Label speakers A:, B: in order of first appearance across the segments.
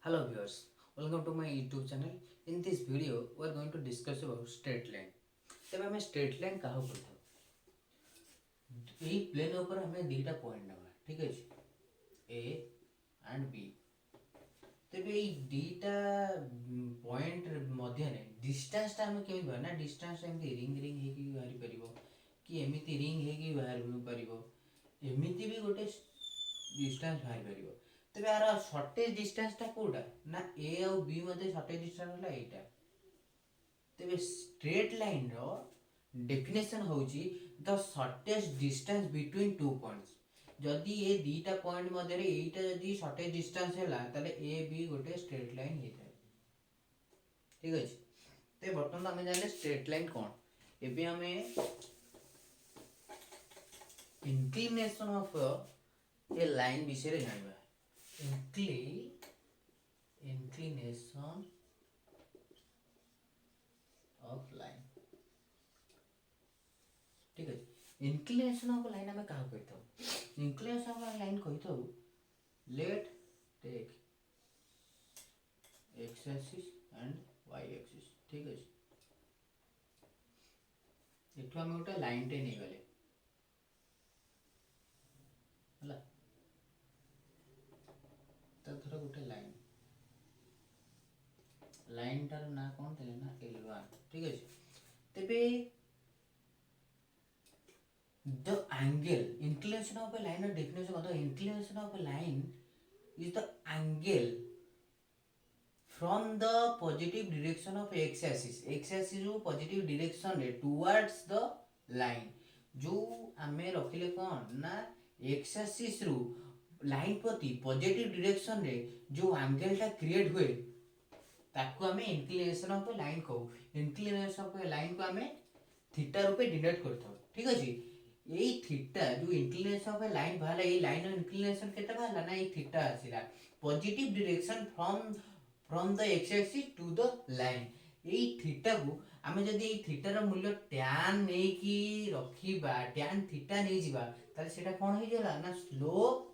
A: Hello viewers, welcome to my YouTube channel. In this video, we are going to discuss about straight line. तेबे हमें straight line कहाँ बोलते हैं? यही plane ऊपर हमें दीटा point नवा, ठीक है जी? A and B. तेबे ये दीटा point मध्य ने distance टा हमें केमी बार ना distance एमती ring है कि बाहरी परिबो कि एमिती ring है कि बाहरी परिबो एमिती भी गोटे distance बाहरी परिबो तेबे यार शॉर्टेज डिस्टेंस टा कोडा ना ए और बी मध्ये शॉर्टेज डिस्टेंस होला एटा तेबे स्ट्रेट लाइन रो डेफिनेशन होउची the shortage distance between two points जदि ए दीटा पॉइंट मध्ये रे एटा जदि शॉर्टेज डिस्टेंस हैला तले ए बी गोटे स्ट्रेट लाइन हेता ठीक अछि ते बर्तमान हमें जाने स्ट्रेट लाइन कोन एबे हमें इंक्लिनेशन ऑफ ए लाइन विषय रे जानबा inclination of line ठीक है inclination of line हमें कहाँ कहते हो inclination of line कहते हो let take x axis and y axis ठीक है एठु हमें गोटे लाइन टे नहीं गले हला धर गोटे लाइन टार ना कौन थे ना L1 ठीक है तेबे the angle inclination of a line or definition of the inclination of a line is the angle from the positive direction of x axis row positive direction रे towards the line जो हमें रखिले कौन ना x axis रो line प्रति positive direction रे जो angle टा क्रिएट हुए ताको हमें इंक्लिनेशन ऑफ ए लाइन कहू इंक्लिनेशन ऑफ ए लाइन को हमें थीटा रूपे डिनोट करथौ ठीक अछि एई थीटा जो इंक्लिनेशन ऑफ ए लाइन भाला एई लाइन रो इंक्लिनेशन केते भाला ना एई थीटा आसीला positive direction from the x axis to the line एई थीटा को हमें जदी एई थीटा रो मूल्य tan नै की रखिबा tan थीटा नै जिबा ताले सेटा कोन होई जाला ना स्लोप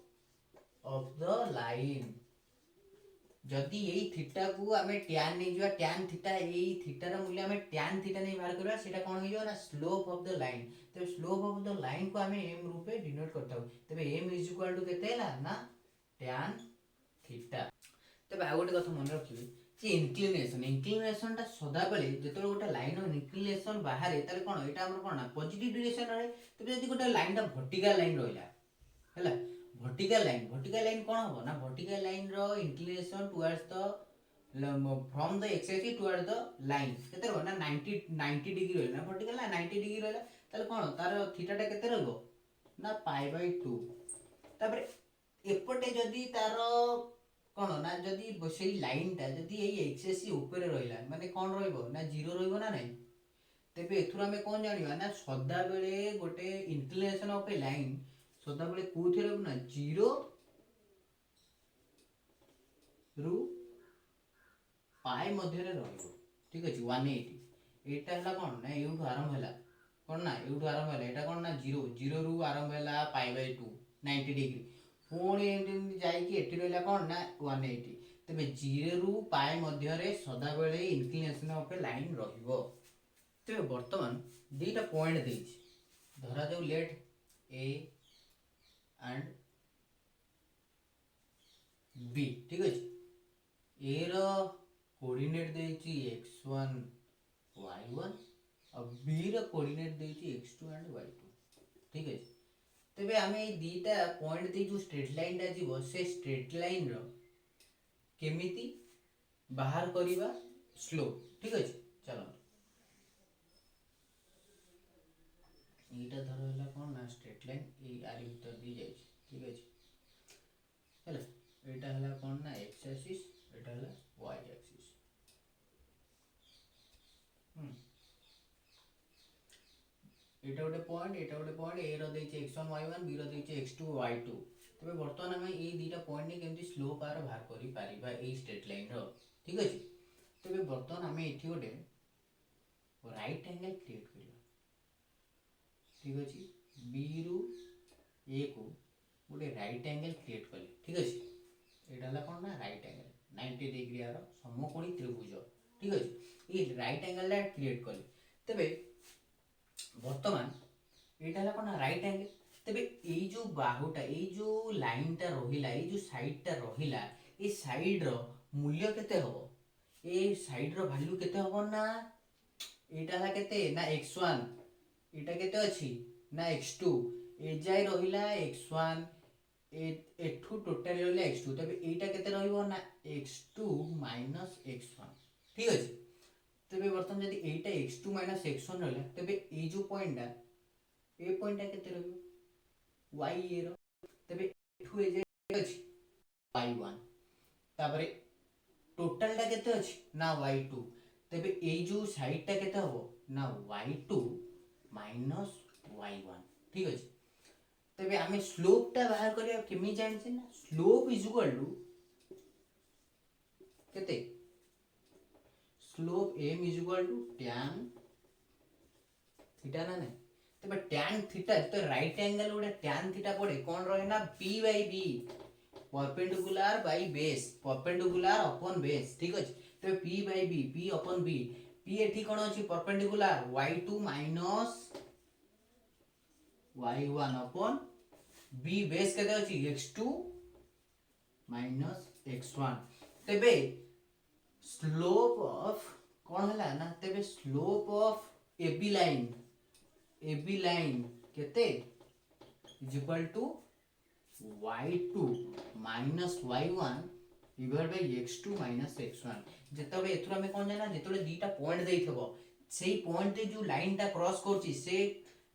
A: ऑफ द लाइन जदि यही थीटा को आमे tan नै जिवा tan थीटा यही थीटा रो मूल्य आमे tan थीटा नै बाहर करबा सेटा कोन होई जो ना स्लोप ऑफ द लाइन तबे स्लोप ऑफ द लाइन को आमे m रूपे डिनोट करताउ तबे m इज इक्वल टू केते हैला ना tan थीटा तबे आ गोटे कथा मन रखिबे कि इंक्लिनेशन ता सदा बेले जेतो गोटे लाइन रो इंक्लिनेशन बाहर ताले कोन एटा हमर कोन ना पॉजिटिव डायरेक्शन रे तबे जदि गोटे लाइन ता वर्टिकल लाइन रहिला हैला वर्टिकल लाइन कौन हो ना वर्टिकल लाइन रो inclination towards the from the x axis towards the line केते हो ना 90 डिग्री रहला ना वर्टिकल ना 90 डिग्री रहला ताले कोन तार थीटा टा केते रहबो ना π/2 तापर एपटे जदी तार कोन ना जदी सेही लाइन टा जदी एई एक्स एक्सिस ऊपर रहला माने कोन रहइबो ना 0 रहइबो ना नहीं तेबे एथुरा में कोन जानिबा ना सदा बेले गोटे इंक्लिनेशन ऑफ ए लाइन सदा बेले कोथे रहबो ना 0 रु पाई मध्य रे रहइबो ठीक अछि 180 एटा हला कोन ना एउठु आरंभ हला कोन ना एउठु आरंभ हला एटा कोन ना 0 रु आरंभ हला π/2 90 डिग्री पुणी एमति जाई कि एठी रहला कोन ना 180 तबे 0 रु पाई मध्य रे सदा बेले इंक्लिनेशन ऑफ ए लाइन रहिबो तबे वर्तमान दुईटा पॉइंट देछि धरा जाऊ लेट ए एंड बी ठीक है ए रो कोऑर्डिनेट देछि x1 y1 और बी रो कोऑर्डिनेट देछि x2 एंड y2 ठीक है तबे हमें ए दीटा पॉइंट दे जो स्ट्रेट लाइन दा जीवो से स्ट्रेट लाइन रो केमिति बाहर करिबा स्लोप ठीक है चलो एटा धर होला कोन ना स्ट्रेट लाइन ए आर भीतर दी जाय ठीक है हेला एटा हला कोन ना x एक्सिस एटा हला y एक्सिस एटा गोटे पॉइंट ए रो देछि x1 y1 b रो देछि x2 y2 तबे वर्तमान हम ए दीटा पॉइंट ने केमति स्लोप आर बाहर करि पारिबा ए स्ट्रेट लाइन रो ठीक अछि तबे वर्तमान हम एठी गोटे राइट एंगल क्रिएट करिबा ठीक अछि b रु a को गोटे राइट एंगल क्रिएट कले ठीक अछि एटा हला कोन ना राइट एंगल 90 डिग्री यार समकोणी त्रिभुज ठीक अछि ये राइट एंगल ला क्रिएट कले तबे वर्तमान एटा हला कोन राइट एंगल तबे एई जो बाहुटा एई जो लाइनटा रहिला एई जो साइडटा रहिला ए साइड रो मूल्य केते हबो ए साइड रो वैल्यू केते हबो ना एटा हला केते ना x1 एटा केते अछि ना x2 ए जाय रहिला x1 एठू टोटल रहिला x2 तबे एटा केते रहिबो ना x2 x1 ठीक अछि तबे वर्तमान यदि एटा x2 x1 रहला तबे ए जो पॉइंटटा ए पॉइंटटा केते रहिबो y ए रो तबे एठू ए जाय अछि y1 तापरे टोटलटा केते अछि ना y2 तबे ए जो साइडटा केते हबो ना y2 y1 ठीक अछि तबे आमे स्लोप टा बाहर करिया केमि जानछे ना स्लोप इज इक्वल टू केते slope m is equal to tan theta ना नहीं तबे tan थीटा तो राइट एंगल उडे tan थीटा पड़े कोन रहे ना p by b perpendicular by base perpendicular upon base ठीक अछि तबे p by b p upon b p एठी कोन अछि perpendicular y2 y1 upon b base केते अछि x2 x1 तबे स्लोप ऑफ कौन हला ना तबे स्लोप ऑफ AB लाइन केते is equal to y2 y1 divide by x2 x1 जेतबे एथुरा में कोन जाना जेतबे दीटा पॉइंट देइथबो सेही पॉइंट रे जो लाइन टा क्रॉस करछि से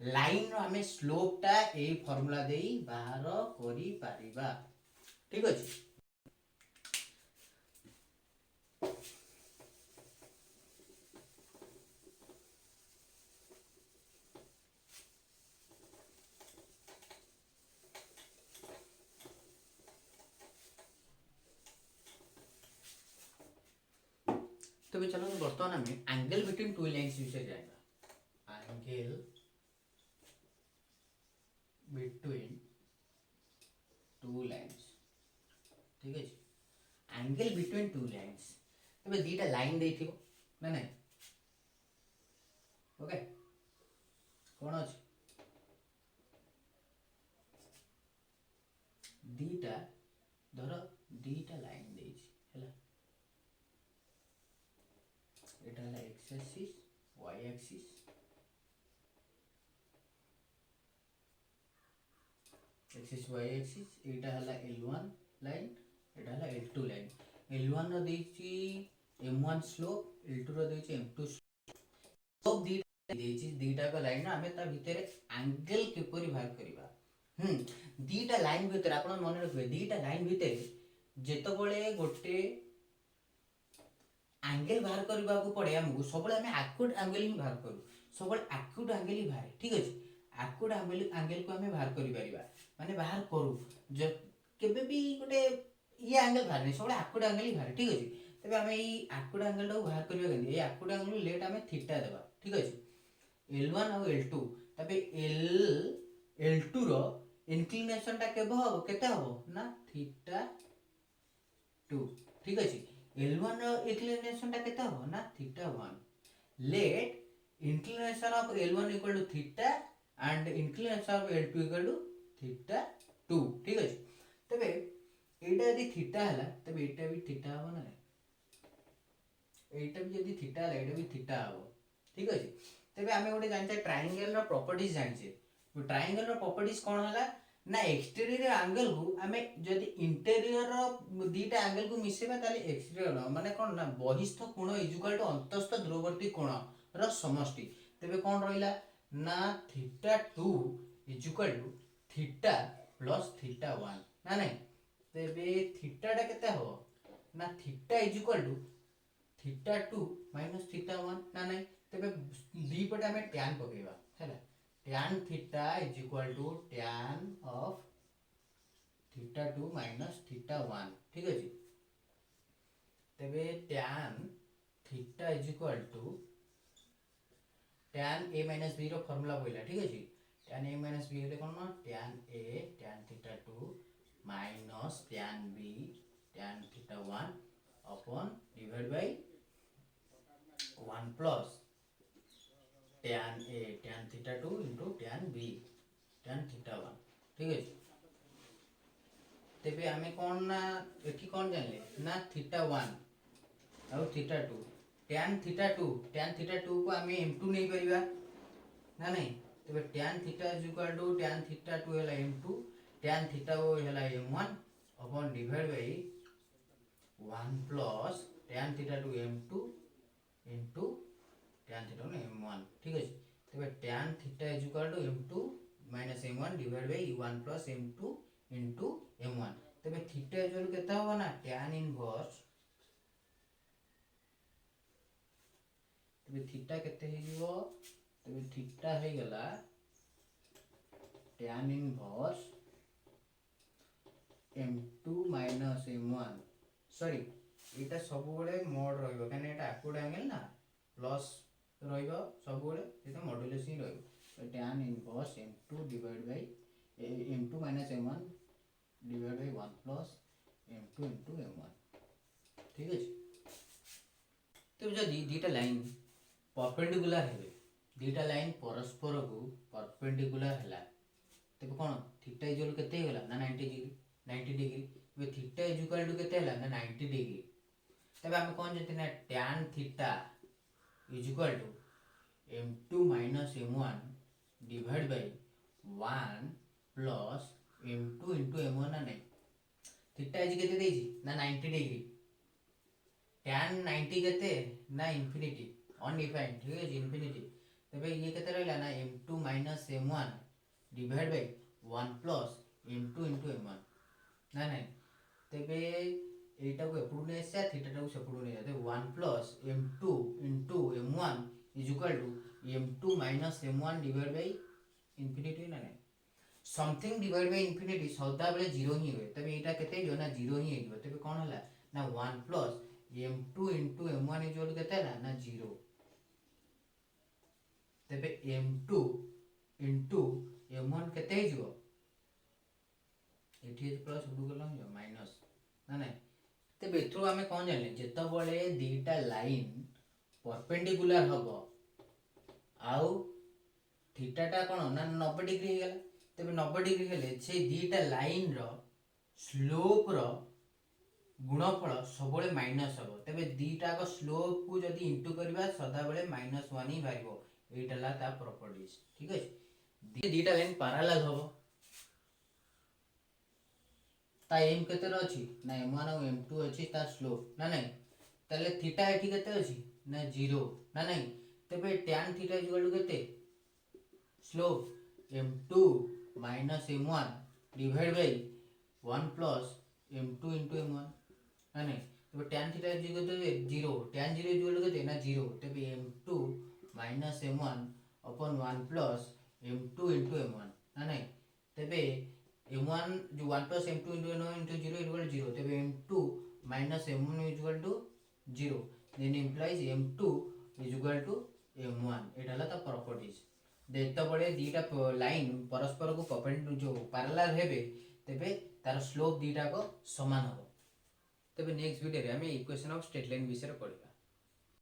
A: लाइन रो हमें स्लोप टा ए फार्मूला देई बाहर करि पारिबा ठीक अछि तबे चलो वर्तमान हमें एंगल बिटवीन टू लाइंस विषय जाएगा एंगल बिटवीन टू लाइंस ठीक है एंगल बिटवीन टू लाइंस तबे दीटा लाइन देइथिबो ना नहीं ओके कोन अछि दीटा धर दीटा लाइन देइछि हैला एटा हला x axis y axis y axis एटा हला l1 लाइन एटा हला l2 लाइन l1 रो देइछि m1 स्लोप l2 रो देइछि m2 स्लोप दीटा देइछि दीटा का लाइन ना हमें ता भीतर एंगल किपरि बाहर करिबा दीटा लाइन भीतर आपण मन रखबे दीटा लाइन भीतर जेतबळे गोटे एंगल बाहर करबा को पड़े हमको सबले हमें एक्यूट एंगल ही बाहर करू सबले एक्यूट एंगल ही बाहर ठीक अछि एक्यूट एंगल को हमें बाहर करि परिबा माने बाहर करू ज केबे भी गोटे ये एंगल बाहर नहीं सबले एक्यूट एंगल ही बाहर ठीक अछि तबे हमें ई एक्यूट एंगल को बाहर करबा केन ए एक्यूट एंगल लेट हमें थीटा देबा ठीक अछि l1 और l2 तबे l2 रो इंक्लिनेशन टा केते हबो ना थीटा 2 ठीक अछि l1 रो इंक्लिनेशन टा केते हबो ना theta 1 let inclination of l1 equal to theta and inclination of l2 equal to theta 2 ठीक अछि तबे एटा यदि थीटा हला तबे एटा भी थीटा हबो ना एटा भी यदि थीटा हला एटा भी थीटा हबो ठीक अछि तबे हमें गोटे जानते ट्रायंगल रो प्रॉपर्टीज जानछे ट्रायंगल रो प्रॉपर्टीज कोन हला ना एक्सटीरियर एंगल को हमें जदि इंटीरियर रो दीटा एंगल को मिसेबा ताले एक्सटीरियर माने कोन ना बहिस्थ कोण इज इक्वल टू अंतस्थ ध्रुववर्ती कोण रो समष्टि तबे कोन रहिला ना theta 2 is equal to theta plus theta 1 ना नहीं तबे थीटा टा केते हो ना theta is equal to theta 2 minus theta 1 ना नहीं तबे दी पटे हमें tan पकेबा हैला tan theta is equal to tan of theta 2 minus theta 1 ठीक है जी तबे tan theta is equal to tan a minus b रो फार्मूला बोइला ठीक है जी tan a minus b हेले कोन tan a tan theta 2 minus tan b tan theta 1 upon divide by 1 plus tan A tan theta 2 into tan B tan theta 1 ठीक है। तेबे आमे कौन ना एठी कौन जानले ना थीटा 1 और थीटा 2 tan थीटा 2 को आमे m2 नहीं परिबा ना नहीं। तेबे tan theta is equal to tan theta 2 हैला m2 tan थीटा वो हैला m1 upon divide by 1 plus tan theta 2 m2 into tan theta m1 ठीक है। तेबे tan theta is equal to m2 minus m1 divide by 1 plus m2 into m1। तेबे theta is equal केता होबा ना tan inverse तेबे theta केते हे जीवो तेबे थीटा हे गला tan inverse m2 minus m1 sorry एटा सब बळे मोड रहइबो काने एटा आकोड एंगल ना प्लस रहइबो सब बळे एटा मॉड्यूलस ही रहइबो tan inverse m2 divide by m2 minus m1 divide by 1 plus m2 into m1 ठीक है। तो जदि दीटा लाइन परपेंडिकुलर हेबे दीटा लाइन परस्पर को परपेंडिकुलर हैला तबे कोन थीटा इज इक्वल केते होला ना 90 डिग्री वे थीटा इज इक्वल टू केते होला ना 90 डिग्री। तबे हम कोन जति ना tan theta is equal to m2 minus m1 divide by 1 plus m2 into m1 ना नहीं थीटा इज केते देजी ना 90 डिग्री tan 90 केते ना इंफिनिटी अनडिफाइंड ठीक है इंफिनिटी। तबे ये केते रहला ना m2 minus m1 divide by 1 plus m2 into m1 ना नहीं। तबे एटा को एपुडू ने से थीटा को सेपुडू ने जाते 1 plus m2 into m1 is equal to m2 minus m1 divide by infinity ना नहीं समथिंग डिवाइड बाय इंफिनिटी सदा बेले 0 ही होय। तबे एटा केते जो ना 0 ही हेबो तबे कोन हला ना 1 plus m2 into m1 is equal केते ना 0 तबे m2 into m1 केते हे जिवो एठी प्लस उडू गला हो माइनस ना नहीं। तबे एथरो हमें कोन जानले जेतो बळे दीटा लाइन परपेंडिकुलर हबो आउ थीटा टा कोन ना 90 डिग्री हे गेला तबे 90 डिग्री हेले से दीटा लाइन रो स्लोप रो गुणफल सबले माइनस हबो तबे दीटा को स्लोप को जदी इंटू करबा सदा बेले -1 ही बारिबो एटाला ता प्रॉपर्टीज ठीक है। दीटा लाइन पैरेलल हबो ता एम केते अछि ना m1 और m2 अछि ता स्लोप ना नहीं तले थीटा एठी केते अछि ना 0 ना नहीं। तबे tan theta is equal to केते slope m2 minus m1 divide by 1 plus m2 into m1 ना नहीं। तबे tan theta is equal to 0 tan 0 is equal to केते ना 0 तबे m2 minus m1 upon 1 plus m2 into m1 ना नहीं। तबे m1 जो 1 plus m2 into m1 into 0 equal 0 तबे m2 minus m1 is equal to 0 then implies m2 is equal to m1 एटा ला ता properties देखता बड़े दीटा लाइन परस्पर को परपेंडिकुलर जो पैरेलल हेबे तबे तार स्लोप दीटा को समान हो। तबे नेक्स्ट वीडियो रे हम इक्वेशन ऑफ स्ट्रेट लाइन विषय पढ़िबा।